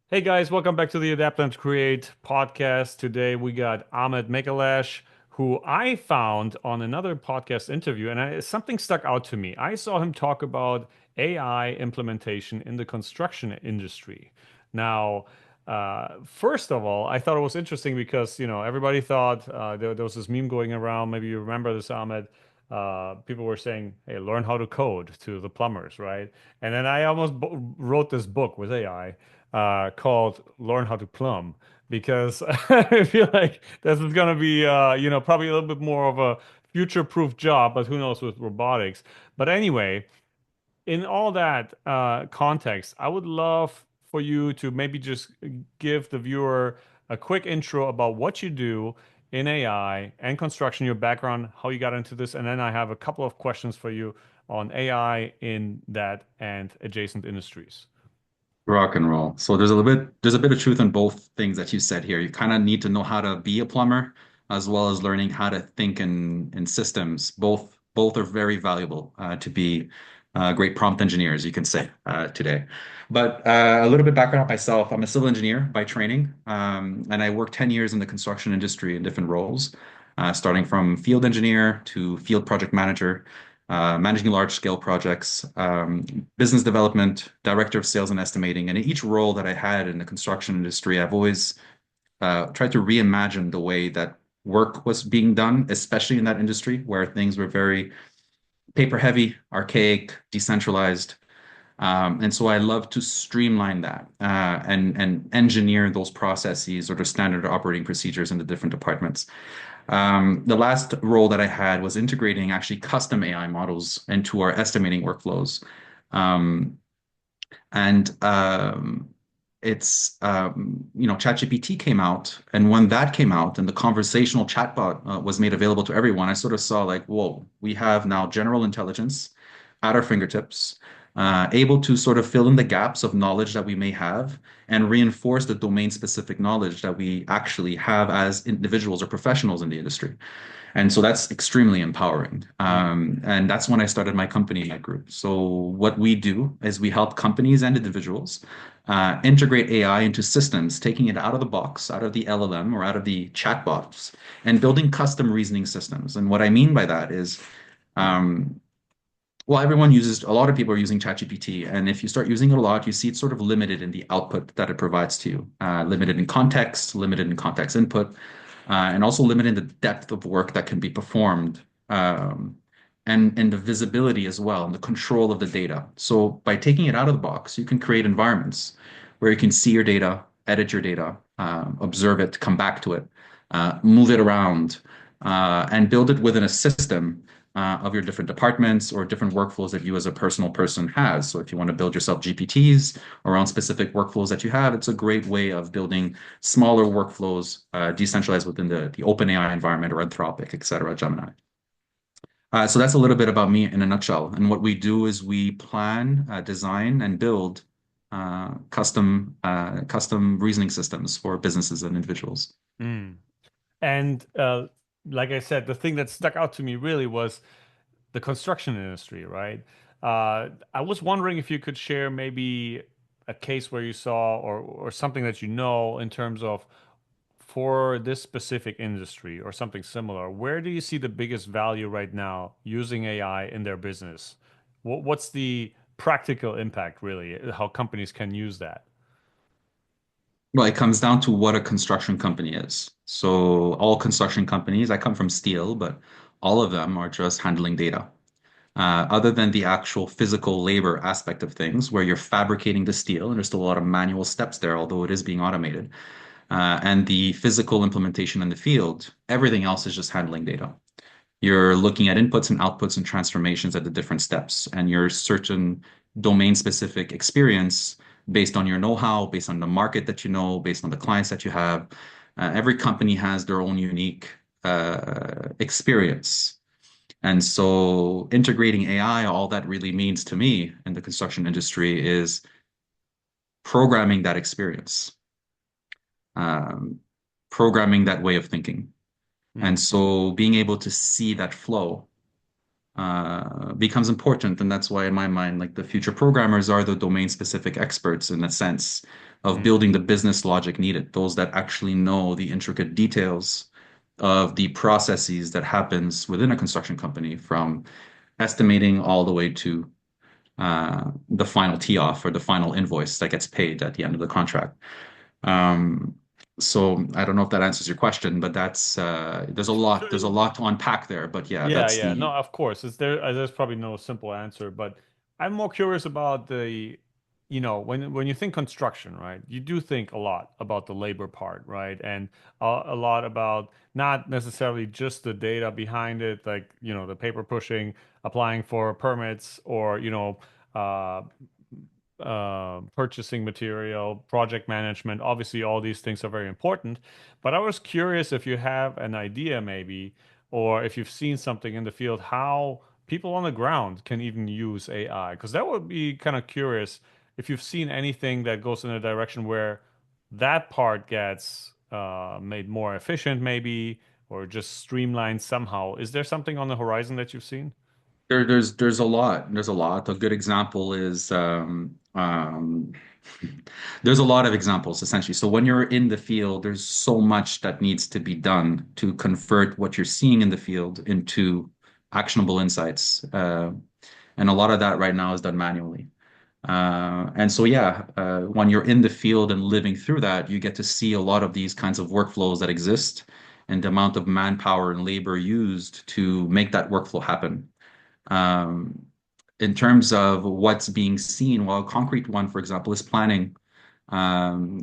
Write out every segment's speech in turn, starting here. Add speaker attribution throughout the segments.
Speaker 1: Hey guys, welcome back to the Adapt and Create podcast. Today we got Ahmed Megalash, who I found on another podcast interview, and something stuck out to me. I saw him talk about AI implementation in the construction industry. Now, first of all, I thought it was interesting because everybody thought there was this meme going around. Maybe you remember this, Ahmed. People were saying, "Hey, learn how to code" to the plumbers, right? And then I almost wrote this book with AI called Learn How to Plumb because I feel like this is going to be, probably a little bit more of a future-proof job, but who knows with robotics. But anyway, in all that context, I would love for you to maybe just give the viewer a quick intro about what you do in AI and construction, your background, how you got into this, and then I have a couple of questions for you on AI in that and adjacent industries.
Speaker 2: Rock and roll. So there's a bit of truth in both things that you said here. You kind of need to know how to be a plumber as well as learning how to think in systems. Both are very valuable to be great prompt engineers, you can say today. But a little bit background on myself. I'm a civil engineer by training, and I worked 10 years in the construction industry in different roles, starting from field engineer to field project manager, managing large scale projects, business development, director of sales and estimating. And in each role that I had in the construction industry, I've always tried to reimagine the way that work was being done, especially in that industry where things were very paper heavy, archaic, decentralized. And so I love to streamline that and engineer those processes or the standard operating procedures in the different departments. The last role that I had was integrating actually custom AI models into our estimating workflows. Um, and it's ChatGPT came out, and when that came out, and the conversational chatbot was made available to everyone, I sort of saw like, whoa, we have now general intelligence at our fingertips, able to sort of fill in the gaps of knowledge that we may have and reinforce the domain-specific knowledge that we actually have as individuals or professionals in the industry. And so that's extremely empowering. And that's when I started my company, my group. So what we do is we help companies and individuals integrate AI into systems, taking it out of the box, out of the LLM or out of the chatbots, and building custom reasoning systems. And what I mean by that is, um, well, a lot of people are using ChatGPT. And if you start using it a lot, you see it's sort of limited in the output that it provides to you, limited in context input, and also limited in the depth of work that can be performed, and the visibility as well, and the control of the data. So by taking it out of the box, you can create environments where you can see your data, edit your data, observe it, come back to it, move it around, and build it within a system of your different departments or different workflows that you as a personal person has. So if you want to build yourself GPTs around specific workflows that you have, it's a great way of building smaller workflows decentralized within the OpenAI environment or Anthropic, et cetera, Gemini. So that's a little bit about me in a nutshell. And what we do is we plan, design, and build custom reasoning systems for businesses and individuals.
Speaker 1: Mm. And like I said, the thing that stuck out to me really was the construction industry, right? I was wondering if you could share maybe a case where you saw or something that you know in terms of for this specific industry or something similar. Where do you see the biggest value right now using AI in their business? What's the practical impact really? How companies can use that?
Speaker 2: Well, it comes down to what a construction company is. So all construction companies, I come from steel, but all of them are just handling data. Other than the actual physical labor aspect of things, where you're fabricating the steel, and there's still a lot of manual steps there, although it is being automated, and the physical implementation in the field, everything else is just handling data. You're looking at inputs and outputs and transformations at the different steps, and your certain domain-specific experience based on your know-how, based on the market that you know, based on the clients that you have. Every company has their own unique experience. And so integrating AI, all that really means to me in the construction industry is programming that experience, um, programming that way of thinking. And
Speaker 1: Hmm.
Speaker 2: so being able to see that flow becomes important. And that's why, in my mind, like the future programmers are the domain specific experts in a sense, of
Speaker 1: Mm.
Speaker 2: building the business logic needed, those that actually know the intricate details of the processes that happens within a construction company, from estimating all the way to the final tee off or the final invoice that gets paid at the end of the contract. Um, so I don't know if that answers your question, but that's there's a lot to unpack there. But yeah,
Speaker 1: Yeah,
Speaker 2: that's
Speaker 1: yeah. No,
Speaker 2: the
Speaker 1: of course. There's probably no simple answer, but I'm more curious about when you think construction, right? You do think a lot about the labor part, right? And a lot about not necessarily just the data behind it, like, the paper pushing, applying for permits, or, uh purchasing material, project management. Obviously, all these things are very important. But I was curious if you have an idea, maybe, or if you've seen something in the field, how people on the ground can even use AI. Because that would be kind of curious if you've seen anything that goes in a direction where that part gets made more efficient, maybe, or just streamlined somehow. Is there something on the horizon that you've seen?
Speaker 2: there's a lot. There's a lot. A good example is there's a lot of examples essentially. So when you're in the field, there's so much that needs to be done to convert what you're seeing in the field into actionable insights. And a lot of that right now is done manually. And so, yeah, when you're in the field and living through that, you get to see a lot of these kinds of workflows that exist and the amount of manpower and labor used to make that workflow happen. Um, in terms of what's being seen, well, a concrete one, for example, is planning.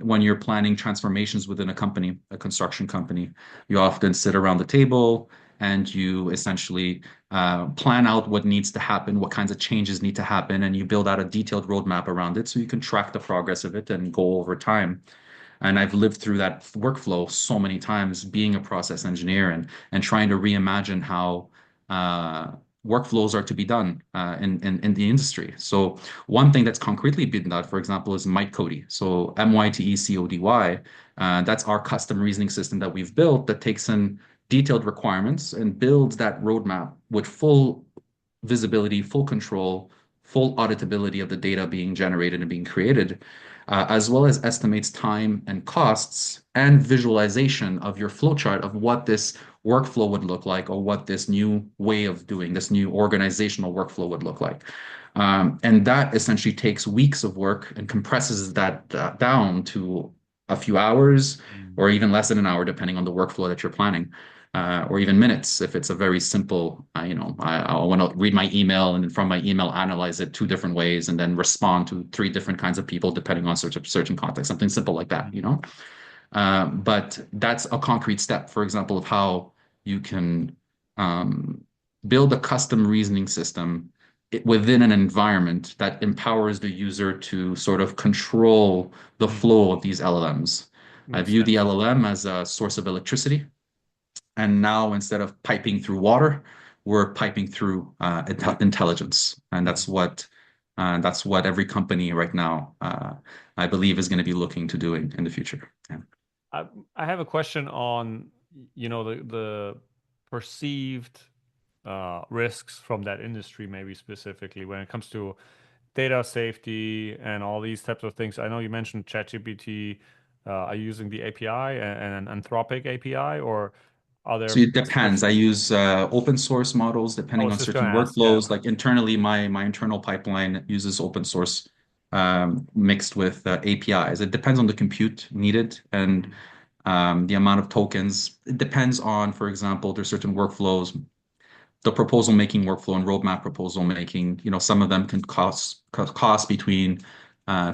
Speaker 2: When you're planning transformations within a company, a construction company, you often sit around the table and you essentially plan out what needs to happen, what kinds of changes need to happen, and you build out a detailed roadmap around it so you can track the progress of it and go over time. And I've lived through that workflow so many times being a process engineer and trying to reimagine how uh, workflows are to be done in the industry. So one thing that's concretely been done, for example, is MyteCody. So MyteCody. That's our custom reasoning system that we've built that takes in detailed requirements and builds that roadmap with full visibility, full control, full auditability of the data being generated and being created, as well as estimates time and costs and visualization of your flowchart of what this workflow would look like or what this new way of doing, this new organizational workflow would look like. And that essentially takes weeks of work and compresses that down to a few hours
Speaker 1: Mm.
Speaker 2: or even less than an hour, depending on the workflow that you're planning, or even minutes if it's a very simple, I want to read my email and then from my email analyze it two different ways and then respond to three different kinds of people depending on certain context, something simple like that. But that's a concrete step, for example, of how you can um, build a custom reasoning system within an environment that empowers the user to sort of control the
Speaker 1: Mm.
Speaker 2: flow of these LLMs. I
Speaker 1: Makes
Speaker 2: view the
Speaker 1: sense.
Speaker 2: LLM as a source of electricity. And now instead of piping through water, we're piping through intelligence. And
Speaker 1: Mm.
Speaker 2: that's what every company right now, I believe, is going to be looking to doing in the future. Yeah.
Speaker 1: I I have a question on, the perceived risks from that industry, maybe specifically when it comes to data safety and all these types of things. I know you mentioned ChatGPT. Are you using the API and an Anthropic API, or are
Speaker 2: So
Speaker 1: there
Speaker 2: it depends. I
Speaker 1: specific?
Speaker 2: use open source models
Speaker 1: I
Speaker 2: depending
Speaker 1: was
Speaker 2: on
Speaker 1: just going
Speaker 2: certain
Speaker 1: to ask. Yeah.
Speaker 2: workflows. Like internally, my internal pipeline uses open source mixed with APIs. It depends on the compute needed and
Speaker 1: Mm.
Speaker 2: the amount of tokens. It depends on, for example, there's certain workflows, the proposal making workflow and roadmap proposal making. Some of them can cost between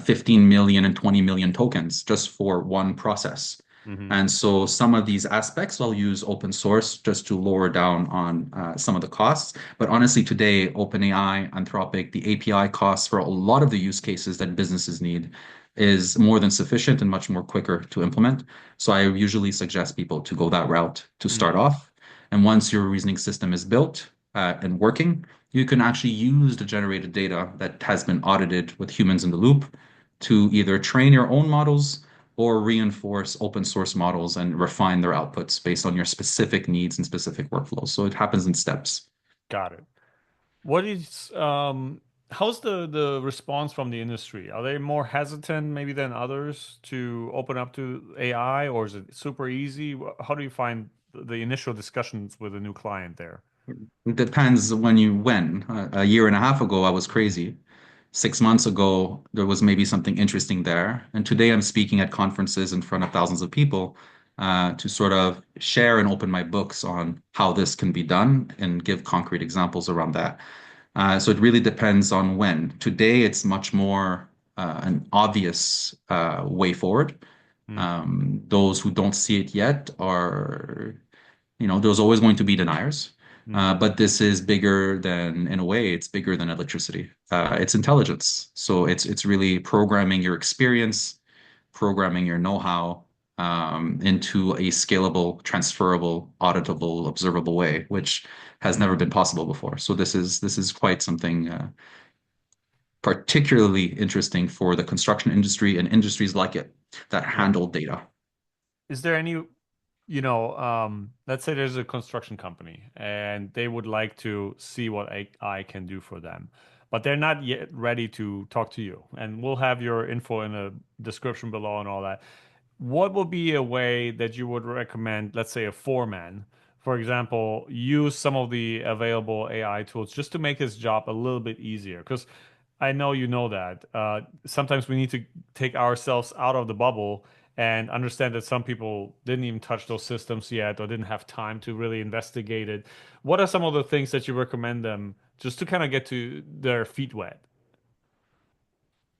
Speaker 2: 15 million and 20 million tokens just for one process.
Speaker 1: Hmm.
Speaker 2: And so some of these aspects I'll use open source just to lower down on some of the costs. But honestly, today, OpenAI, Anthropic, the API costs for a lot of the use cases that businesses need is more than sufficient and much more quicker to implement. So I usually suggest people to go that route to start
Speaker 1: Mm.
Speaker 2: off. And once your reasoning system is built and working, you can actually use the generated data that has been audited with humans in the loop to either train your own models or reinforce open source models and refine their outputs based on your specific needs and specific workflows. So it happens in steps.
Speaker 1: Got it. What is how's the response from the industry? Are they more hesitant maybe than others to open up to AI, or is it super easy? How do you find the initial discussions with a new client there?
Speaker 2: It depends when. A year and a half ago, I was crazy. 6 months ago, there was maybe something interesting there. And today I'm speaking at conferences in front of thousands of people to sort of share and open my books on how this can be done and give concrete examples around that. So it really depends on when. Today, it's much more an obvious way forward.
Speaker 1: Hmm.
Speaker 2: Those who don't see it yet are, there's always going to be deniers.
Speaker 1: Hmm.
Speaker 2: But this is bigger than, in a way, it's bigger than electricity. It's intelligence. So it's really programming your experience, programming your know-how into a scalable, transferable, auditable, observable way, which has never been possible before. So this is quite something particularly interesting for the construction industry and industries like it that
Speaker 1: Yeah.
Speaker 2: handle data.
Speaker 1: Is there any, let's say there's a construction company and they would like to see what AI can do for them, but they're not yet ready to talk to you. And we'll have your info in the description below and all that. What would be a way that you would recommend, let's say, a foreman, for example, use some of the available AI tools just to make his job a little bit easier? Because I know you know that. Sometimes we need to take ourselves out of the bubble and understand that some people didn't even touch those systems yet or didn't have time to really investigate it. What are some of the things that you recommend them just to kind of get to their feet wet?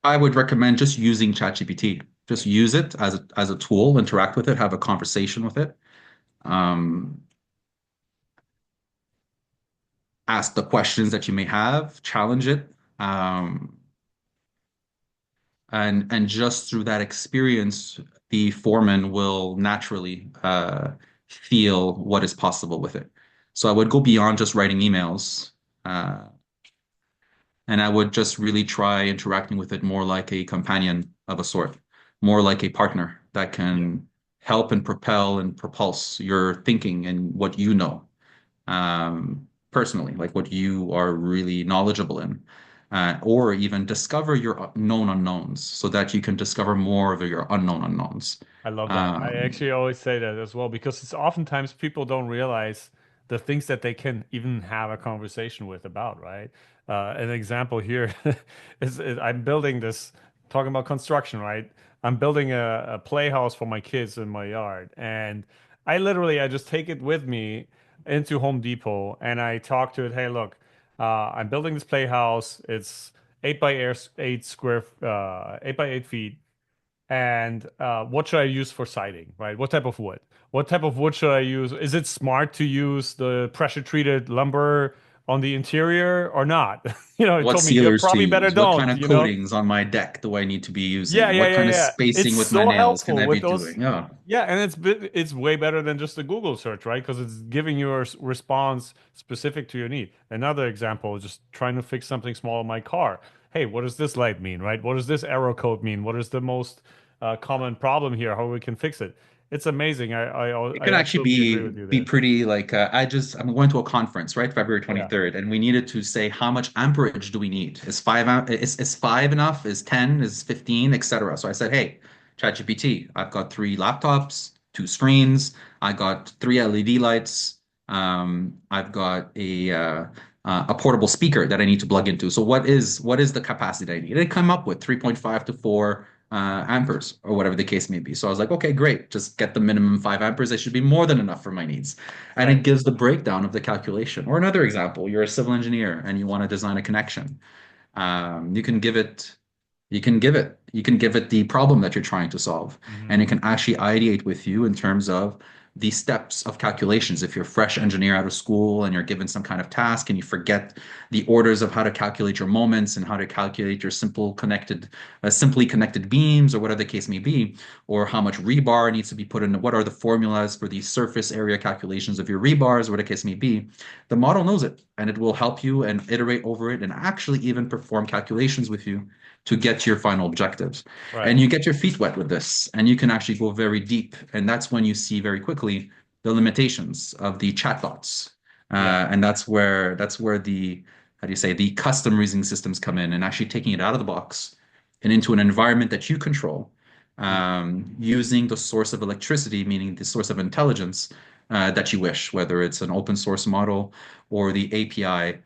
Speaker 2: I would recommend just using ChatGPT. Just use it as a tool, interact with it, have a conversation with it. Um, Ask the questions that you may have, challenge it. Um, and just through that experience, the foreman will naturally feel what is possible with it. So I would go beyond just writing emails, uh, and I would just really try interacting with it more like a companion of a sort, more like a partner that
Speaker 1: Yeah,
Speaker 2: can help and propel and propulse your thinking and what you know personally, like what you are really knowledgeable in, or even discover your known unknowns so that you can discover more of your unknown unknowns.
Speaker 1: I love that. I
Speaker 2: Um,
Speaker 1: actually always say that as well because it's oftentimes people don't realize the things that they can even have a conversation with about, right? An example here is I'm building this, talking about construction, right? I'm building a playhouse for my kids in my yard, and I just take it with me into Home Depot and I talk to it. Hey, look, I'm building this playhouse. It's 8 by 8 feet, and what should I use for siding, right? What type of wood? What type of wood should I use? Is it smart to use the pressure treated lumber on the interior or not? It
Speaker 2: what
Speaker 1: told me you
Speaker 2: sealers to
Speaker 1: probably better
Speaker 2: use? What kind
Speaker 1: don't,
Speaker 2: of
Speaker 1: you know?
Speaker 2: coatings on my deck do I need to be
Speaker 1: Yeah,
Speaker 2: using?
Speaker 1: yeah,
Speaker 2: What
Speaker 1: yeah,
Speaker 2: kind of
Speaker 1: yeah. It's
Speaker 2: spacing with my
Speaker 1: so
Speaker 2: nails can
Speaker 1: helpful
Speaker 2: I be
Speaker 1: with those.
Speaker 2: doing? Yeah.
Speaker 1: Yeah, and it's way better than just a Google search, right? Because it's giving you a response specific to your need. Another example, just trying to fix something small in my car. Hey, what does this light mean, right? What does this arrow code mean? What is the most common problem here? How we can fix it? It's amazing.
Speaker 2: It
Speaker 1: I
Speaker 2: could actually
Speaker 1: absolutely agree with you
Speaker 2: be
Speaker 1: there.
Speaker 2: pretty like I'm going to a conference, right? February
Speaker 1: Yeah.
Speaker 2: 23rd, and we needed to say how much amperage do we need? Is five enough? Is 10? Is 15, etc. So I said, hey, ChatGPT, I've got three laptops, two screens, I got three LED lights, I've got a portable speaker that I need to plug into. So what is the capacity I need? They come up with 3.5 to 4 amperes or whatever the case may be. So I was like, okay, great. Just get the minimum 5 amperes. They should be more than enough for my needs. And
Speaker 1: Right.
Speaker 2: it gives the breakdown of the calculation. Or another example, you're a civil engineer and you want to design a connection. You can give it the problem that you're trying to solve, and it
Speaker 1: Hmm.
Speaker 2: can actually ideate with you in terms of the steps of calculations. If you're a fresh engineer out of school and you're given some kind of task and you forget the orders of how to calculate your moments and how to calculate your simply connected beams or whatever the case may be, or how much rebar needs to be put in, what are the formulas for the surface area calculations of your rebars, whatever the case may be, the model knows it and it will help you and iterate over it and actually even perform calculations with you to get to your final objectives.
Speaker 1: Right.
Speaker 2: And you get your feet wet with this, and you can actually go very deep. And that's when you see very quickly the limitations of the chatbots.
Speaker 1: Yeah.
Speaker 2: And that's where how do you say, the custom reasoning systems come in and actually taking it out of the box and into an environment that you control,
Speaker 1: Mm.
Speaker 2: using the source of electricity, meaning the source of intelligence that you wish, whether it's an open source model or the API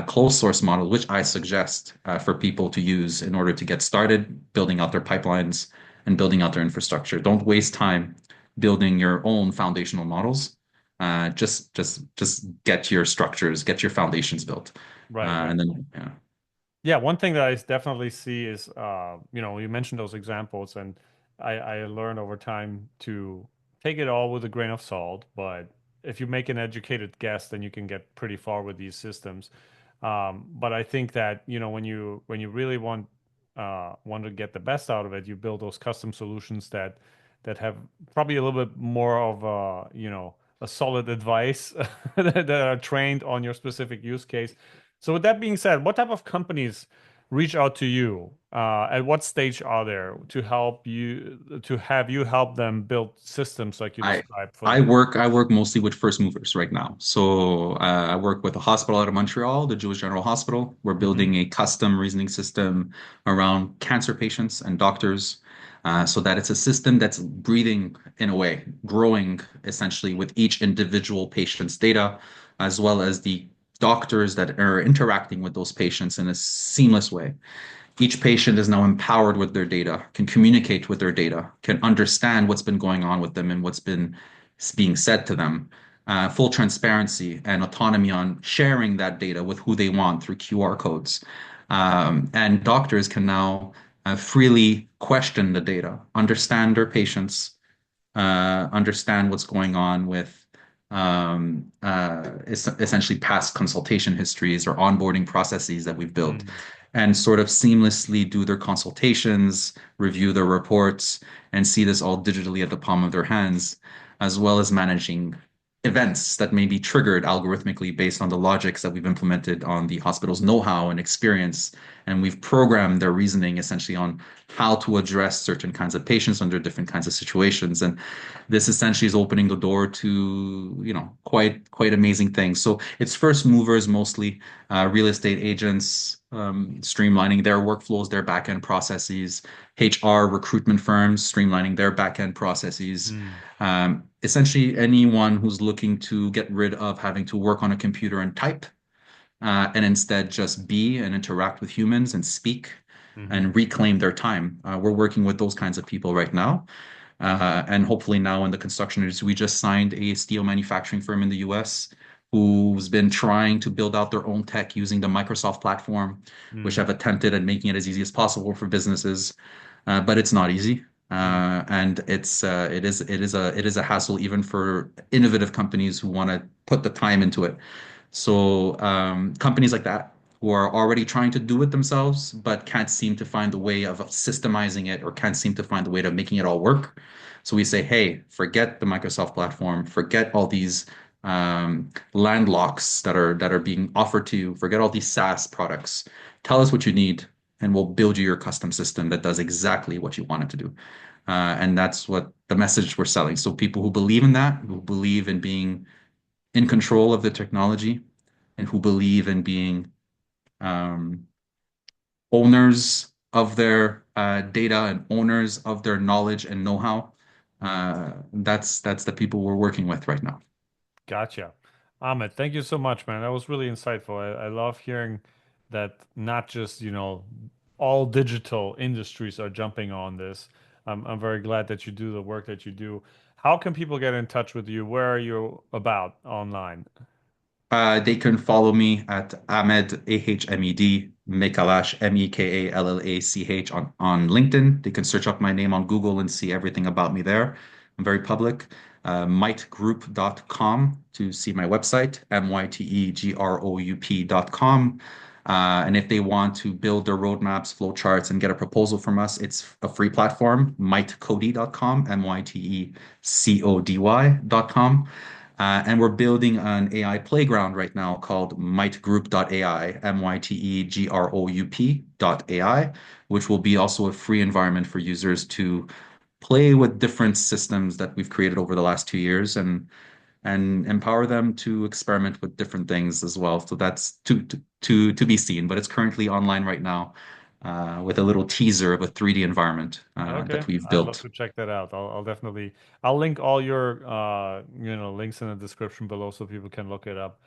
Speaker 2: closed source model, which I suggest for people to use in order to get started building out their pipelines and building out their infrastructure. Don't waste time building your own foundational models. Just get your structures, get your foundations built,
Speaker 1: Right, right.
Speaker 2: and then yeah.
Speaker 1: Yeah, one thing that I definitely see is, you mentioned those examples, and I learned over time to take it all with a grain of salt. But if you make an educated guess, then you can get pretty far with these systems. But I think that, when you really want to get the best out of it, you build those custom solutions that have probably a little bit more of a solid advice that are trained on your specific use case. So with that being said, what type of companies reach out to you? At what stage are there to have you help them build systems like you
Speaker 2: I
Speaker 1: described for
Speaker 2: I
Speaker 1: them?
Speaker 2: work I work mostly with first movers right now. So I work with a hospital out of Montreal, the Jewish General Hospital. We're
Speaker 1: Hmm.
Speaker 2: building a custom reasoning system around cancer patients and doctors, so that it's a system that's breathing in a way, growing essentially with each individual patient's data, as well as the doctors that are interacting with those patients in a seamless way. Each patient is now empowered with their data, can communicate with their data, can understand what's been going on with them and what's been being said to them. Full transparency and autonomy on sharing that data with who they want through QR codes. And doctors can now freely question the data, understand their patients, understand what's going on with essentially past consultation histories or onboarding processes that we've built,
Speaker 1: Mm.
Speaker 2: and sort of seamlessly do their consultations, review their reports, and see this all digitally at the palm of their hands, as well as managing events that may be triggered algorithmically based on the logics that we've implemented on the hospital's know-how and experience. And we've programmed their reasoning essentially on how to address certain kinds of patients under different kinds of situations. And this essentially is opening the door to, quite amazing things. So it's first movers mostly, real estate agents, streamlining their workflows, their back-end processes, HR recruitment firms streamlining their back-end processes.
Speaker 1: Mm.
Speaker 2: Essentially, anyone who's looking to get rid of having to work on a computer and type, and instead just be and interact with humans and speak
Speaker 1: Hmm.
Speaker 2: and reclaim their time. We're working with those kinds of people right now. And hopefully now in the construction industry, we just signed a steel manufacturing firm in the US who's been trying to build out their own tech using the Microsoft platform, which
Speaker 1: Mm.
Speaker 2: have attempted at making it as easy as possible for businesses. But it's not easy.
Speaker 1: Mm.
Speaker 2: And it is a hassle even for innovative companies who want to put the time into it. So companies like that who are already trying to do it themselves, but can't seem to find the way of systemizing it or can't seem to find the way of making it all work. So we say, hey, forget the Microsoft platform, forget all these landlocks that are being offered to you, forget all these SaaS products. Tell us what you need, and we'll build you your custom system that does exactly what you want it to do. And that's what the message we're selling. So people who believe in that, who believe in being in control of the technology, and who believe in being um, owners of their data and owners of their knowledge and know-how. That's the people we're working with right now.
Speaker 1: Gotcha. Ahmed, thank you so much, man. That was really insightful. I love hearing that not just, all digital industries are jumping on this. I'm very glad that you do the work that you do. How can people get in touch with you? Where are you about online?
Speaker 2: They can follow me at Ahmed Ahmed Mekalash Mekallach on LinkedIn. They can search up my name on Google and see everything about me there. I'm very public. Mitegroup.com to see my website, mytegroup.com. And if they want to build their roadmaps, flowcharts, and get a proposal from us, it's a free platform, mitecody.com, mytecody.com. And we're building an AI playground right now called mitegroup.ai, mytegroup.ai, which will be also a free environment for users to play with different systems that we've created over the last 2 years and and empower them to experiment with different things as well. So that's to be seen, but it's currently online right now with a little teaser of a 3D environment
Speaker 1: Okay,
Speaker 2: that we've
Speaker 1: I'd love
Speaker 2: built.
Speaker 1: to check that out. I'll definitely I'll link all your links in the description below so people can look it up.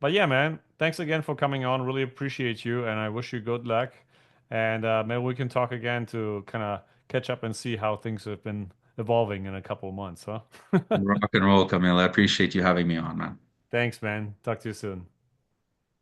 Speaker 1: But yeah, man, thanks again for coming on. Really appreciate you, and I wish you good luck. And maybe we can talk again to kind of catch up and see how things have been evolving in a couple of months, huh?
Speaker 2: Rock and roll, Camille. I appreciate you having me on, man.
Speaker 1: Thanks, man. Talk to you soon.